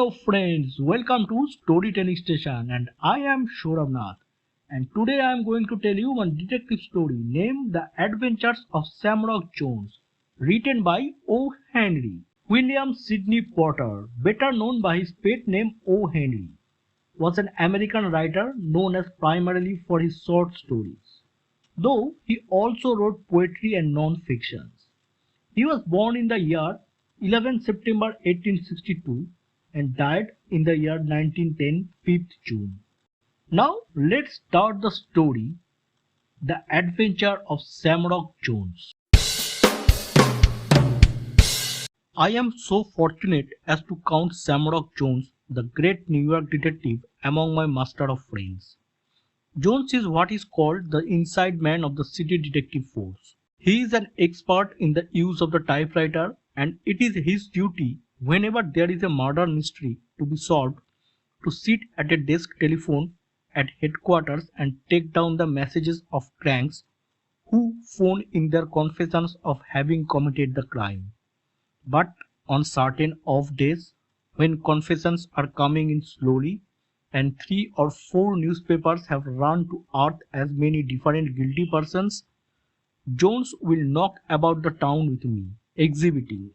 Hello friends, welcome to Storytelling Station and I am Sourav Nath and today I am going to tell you one detective story named The Adventures of Shamrock Jones, written by o.henry. William Sidney Potter, better known by his pet name o.henry, was an American writer known as primarily for his short stories, though he also wrote poetry and non-fictions. He was born in the year 11 September 1862 and died in the year 1910, 5th June. Now let's start the story, The Adventure of Shamrock Jones. I am so fortunate as to count Shamrock Jones, the great New York detective, among my muster of friends. Jones is what is called the inside man of the city detective force. He is an expert in the use of the typewriter, and it is his duty, whenever there is a murder mystery to be solved, to sit at a desk telephone at headquarters and take down the messages of cranks who phone in their confessions of having committed the crime. But on certain off days, when confessions are coming in slowly, and 3 or 4 newspapers have run to earth as many different guilty persons, Jones will knock about the town with me, exhibiting,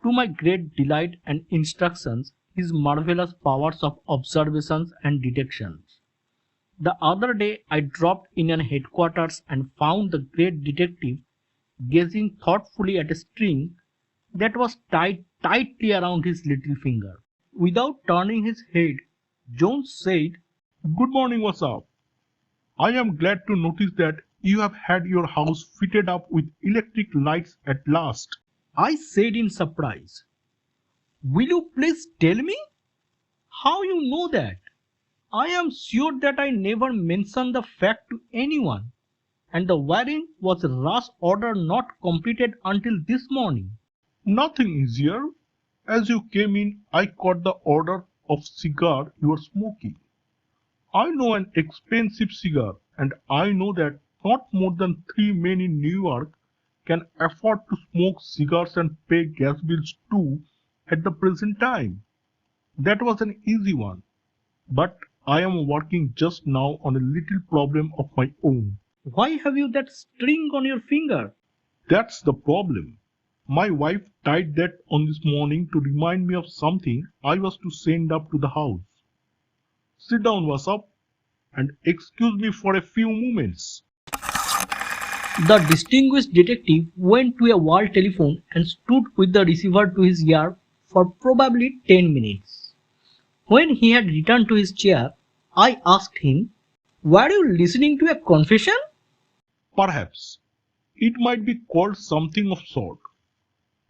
to my great delight and instructions, his marvelous powers of observations and detections. The other day I dropped in at headquarters and found the great detective gazing thoughtfully at a string that was tied tightly around his little finger. Without turning his head, Jones said, "Good morning, what's up? I am glad to notice that you have had your house fitted up with electric lights at last." I said in surprise, "Will you please tell me how you know that? I am sure that I never mentioned the fact to anyone, and the wiring was a rush order not completed until this morning." "Nothing easier. As you came in, I caught the odor of cigar you were smoking. I know an expensive cigar, and I know that not more than 3 men in New York can afford to smoke cigars and pay gas bills too at the present time. That was an easy one. But I am working just now on a little problem of my own." Why have you that string on your finger? "That's the problem. My wife tied that on this morning to remind me of something I was to send up to the house. Sit down, Vasap, and excuse me for a few moments." The distinguished detective went to a wall telephone and stood with the receiver to his ear for probably 10 minutes. When he had returned to his chair, I asked him, "Were you listening to a confession?" "Perhaps. It might be called something of sort.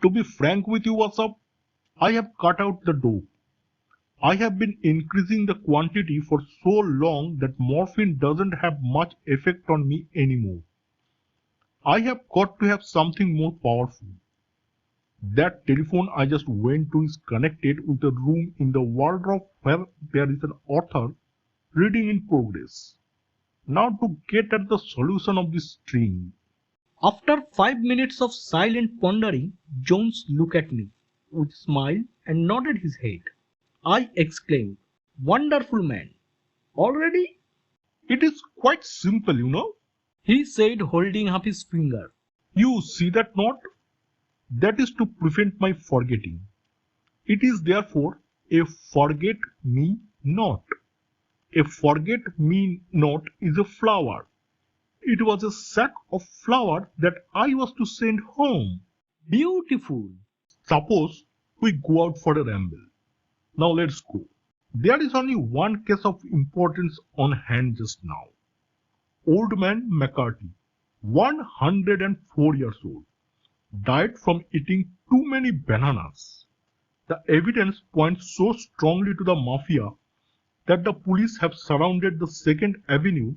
To be frank with you, Vasap, I have cut out the dope. I have been increasing the quantity for so long that morphine doesn't have much effect on me anymore. I have got to have something more powerful. That telephone I just went to is connected with a room in the wardrobe where there is an author reading in progress. Now to get at the solution of this string." After 5 minutes of silent pondering, Jones looked at me with a smile and nodded his head. I exclaimed, "Wonderful man! Already?" "It is quite simple, you know. he said, holding up his finger. You see that knot? That is to prevent my forgetting. It is therefore a forget me not. A forget me not is a flower. It was a sack of flour that I was to send home. Beautiful. Suppose we go out for a ramble. Now let's go. There is only one case of importance on hand just now. Old man McCarthy, 104 years old, died from eating too many bananas. The evidence points so strongly to the mafia that the police have surrounded the 2nd Avenue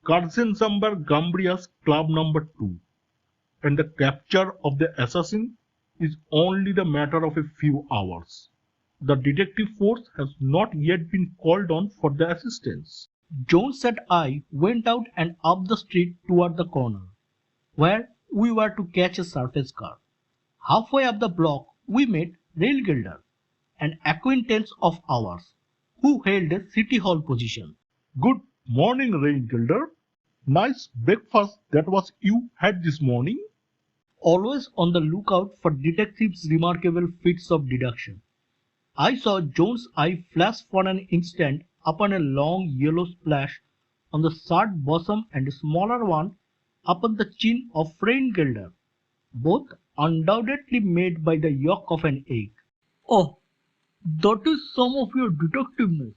Katzenjammer Gambria's Club number 2, and the capture of the assassin is only the matter of a few hours. The detective force has not yet been called on for the assistance." Jones and I went out and up the street toward the corner, where we were to catch a surface car. Halfway up the block, we met Rail Gilder, an acquaintance of ours, who held a city hall position. Good morning, Raingilder. Nice breakfast that was you had this morning. Always on the lookout for detectives' remarkable feats of deduction. I saw Jones's eye flash for an instant upon a long yellow splash on the shirt bosom and a smaller one upon the chin of Reingilder, both undoubtedly made by the yolk of an egg. Oh, that is some of your detectiveness.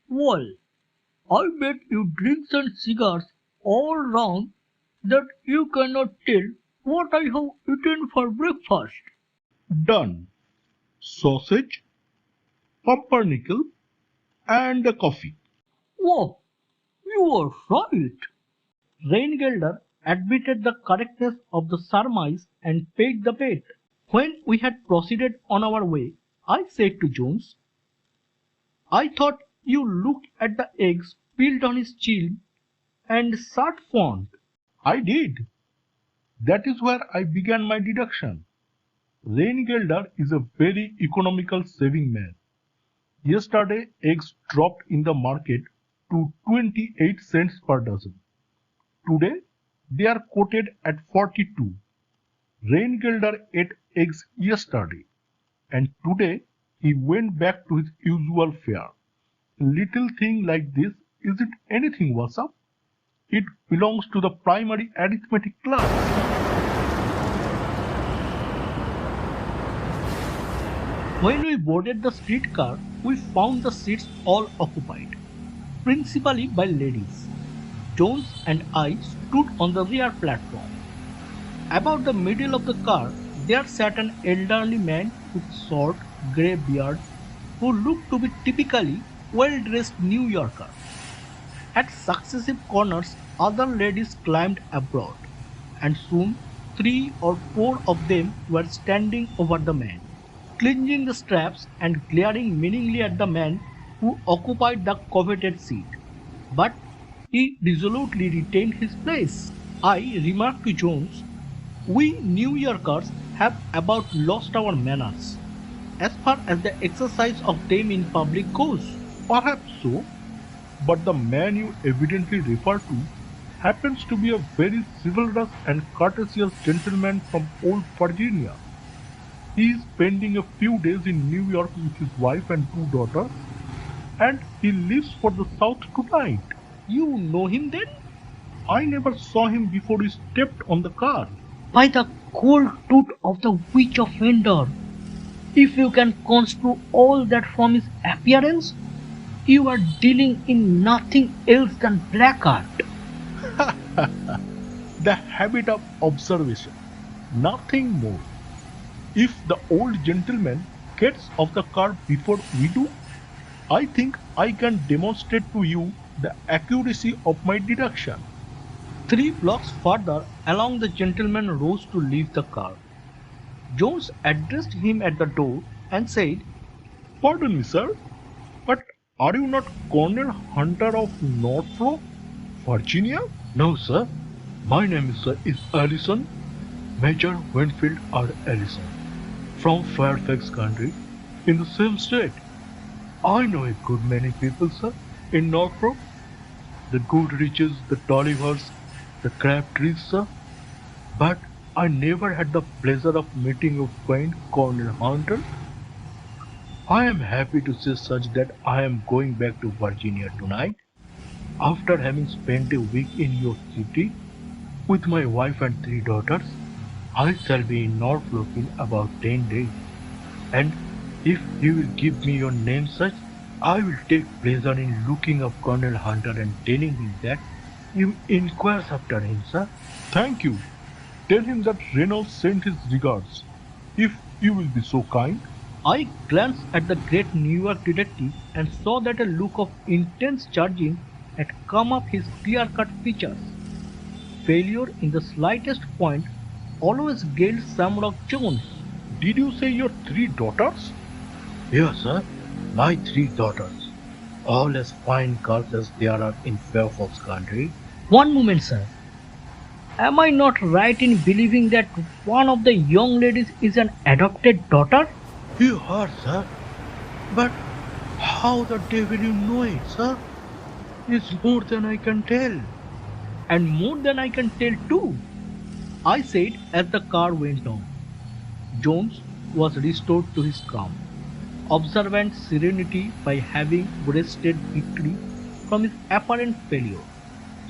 Well, I bet you drinks and cigars all round that you cannot tell what I have eaten for breakfast. Done. Sausage, pumpernickel, and a coffee. Oh, you are right. Reingilder admitted the correctness of the surmise and paid the bet. When we had proceeded on our way, I said to Jones, I thought you looked at the eggs peeled on his chin and shirt front. I did. That is where I began my deduction. Raingilder is a very economical saving man. Yesterday, eggs dropped in the market to 28 cents per dozen. Today, they are quoted at 42. Raingilder ate eggs yesterday, and today he went back to his usual fare. A little thing like this isn't anything worse up. It belongs to the primary arithmetic class. When we boarded the streetcar, we found the seats all occupied, principally by ladies. Jones and I stood on the rear platform. About the middle of the car, there sat an elderly man with short, grey beard who looked to be typically well-dressed New Yorker. At successive corners, other ladies climbed aboard, and soon 3 or 4 of them were standing over the man, clinging the straps and glaring meaningly at the man who occupied the coveted seat. But he resolutely retained his place. I remarked to Jones, we New Yorkers have about lost our manners, as far as the exercise of them in public goes. Perhaps so, but the man you evidently refer to happens to be a very chivalrous and courteous gentleman from old Virginia. He is spending a few days in New York with his wife and 2 daughters, and he leaves for the South tonight. You know him then? I never saw him before he stepped on the car. By the cold tooth of the witch of Endor, if you can construe all that from his appearance, you are dealing in nothing else than black art. The habit of observation, nothing more. If the old gentleman gets off the car before we do, I think I can demonstrate to you the accuracy of my deduction. 3 blocks further along, the gentleman rose to leave the car. Jones addressed him at the door and said, Pardon me, sir, but are you not Colonel Hunter of Norfolk, Virginia? No, sir. My name is Allison, Major Winfield R. Allison, from Fairfax County, in the same state. I know a good many people, sir, in Norfolk. The Goodriches, the Tollivers, the Crabtrees, sir. But I never had the pleasure of meeting your friend Colonel Hunter. I am happy to say such that I am going back to Virginia tonight, after having spent a week in your city with my wife and 3 daughters. I shall be in Norfolk in about 10 days, and if you will give me your name, such, I will take pleasure in looking up Colonel Hunter and telling him that you inquire after him, sir. Thank you. Tell him that Reynolds sent his regards, if you will be so kind. I glanced at the great New York detective and saw that a look of intense charging had come up his clear-cut features. Failure in the slightest point always gained Shamrock Jones. Did you say your 3 daughters? Yes, sir. My 3 daughters, all as fine girls as there are in Fairfax County. One moment, sir. Am I not right in believing that one of the young ladies is an adopted daughter? You are, sir. But how the devil you know it, sir? Is more than I can tell. And more than I can tell too, I said as the car went on. Jones was restored to his calm, observant serenity by having wrested victory from his apparent failure.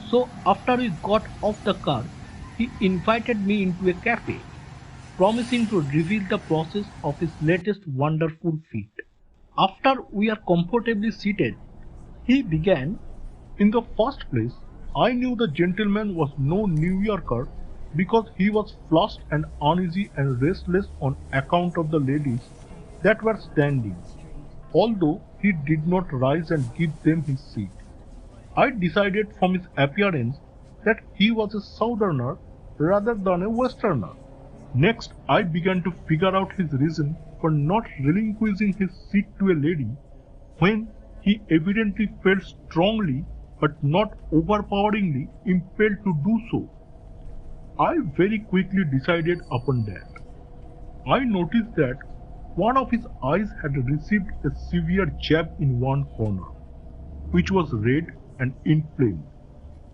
So after we got off the car, he invited me into a cafe, promising to reveal the process of his latest wonderful feat. After we are comfortably seated, he began. In the first place, I knew the gentleman was no New Yorker because he was flushed and uneasy and restless on account of the ladies that were standing, although he did not rise and give them his seat. I decided from his appearance that he was a Southerner rather than a Westerner. Next, I began to figure out his reason for not relinquishing his seat to a lady when he evidently felt strongly but not overpoweringly impelled to do so. I very quickly decided upon that. I noticed that one of his eyes had received a severe jab in one corner, which was red and inflamed,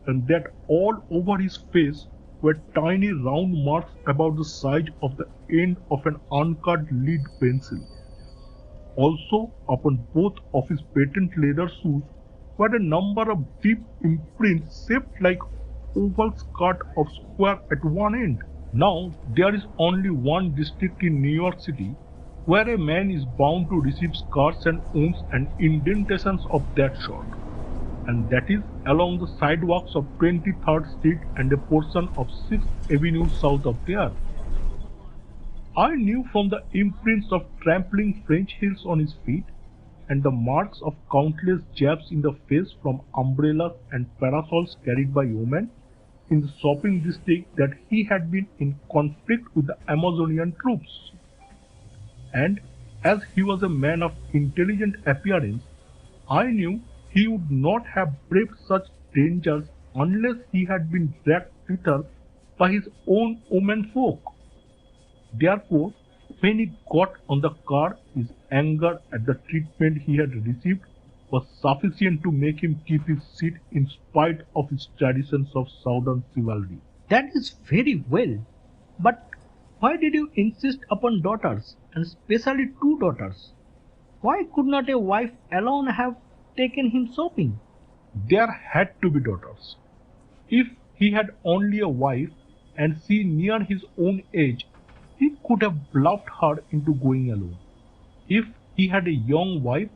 and that all over his face were tiny round marks about the size of the end of an uncut lead pencil. Also, upon both of his patent leather shoes were a number of deep imprints shaped like ovals cut off square at one end. Now, there is only one district in New York City where a man is bound to receive scars and wounds and indentations of that sort, and that is along the sidewalks of 23rd Street and a portion of 6th Avenue south of there. I knew from the imprints of trampling French heels on his feet and the marks of countless jabs in the face from umbrellas and parasols carried by women in the shopping district that he had been in conflict with the Amazonian troops. And as he was a man of intelligent appearance, I knew he would not have braved such dangers unless he had been dragged thither by his own womenfolk. Therefore, when he got on the car, his anger at the treatment he had received was sufficient to make him keep his seat in spite of his traditions of Southern chivalry. That is very well. But why did you insist upon daughters, and especially two daughters? Why could not a wife alone have taken him shopping? There had to be daughters. If he had only a wife, and she near his own age, he could have bluffed her into going alone. If he had a young wife,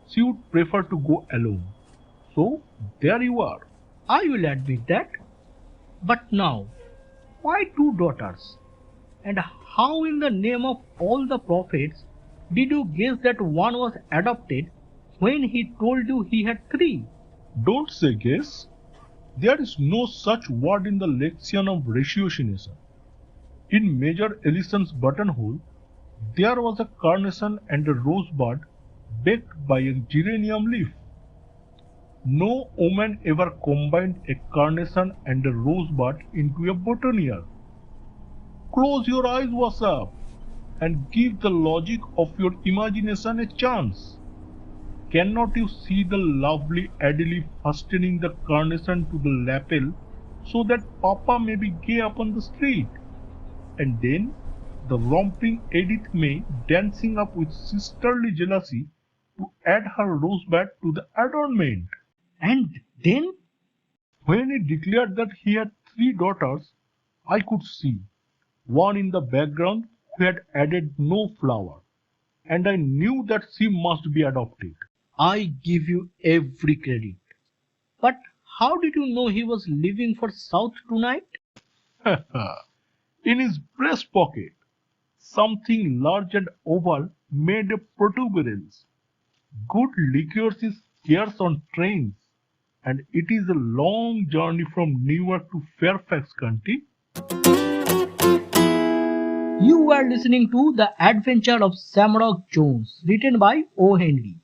she would prefer to go alone. So there you are. I will admit that. But now, why two daughters? And how in the name of all the prophets did you guess that one was adopted when he told you he had three? Don't say guess. There is no such word in the lexicon of ratiocination. In Major Ellison's buttonhole, there was a carnation and a rosebud backed by a geranium leaf. No woman ever combined a carnation and a rosebud into a boutonniere. Close your eyes, Wasap, and give the logic of your imagination a chance. Cannot you see the lovely Adele fastening the carnation to the lapel so that Papa may be gay upon the street? And then the romping Edith May dancing up with sisterly jealousy to add her rosebud to the adornment. And then? When he declared that he had three daughters, I could see one in the background who had added no flower, and I knew that she must be adopted. I give you every credit. But how did you know he was leaving for South tonight? In his breast pocket, something large and oval made a protuberance. Good liquors is scarce on trains, and it is a long journey from Newark to Fairfax County. You were listening to The Adventure of Shamrock Jones, written by o.henry.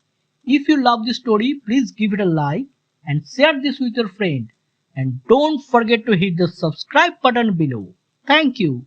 If you love this story, please give it a like and share this with your friend. And don't forget to hit the subscribe button below. Thank you.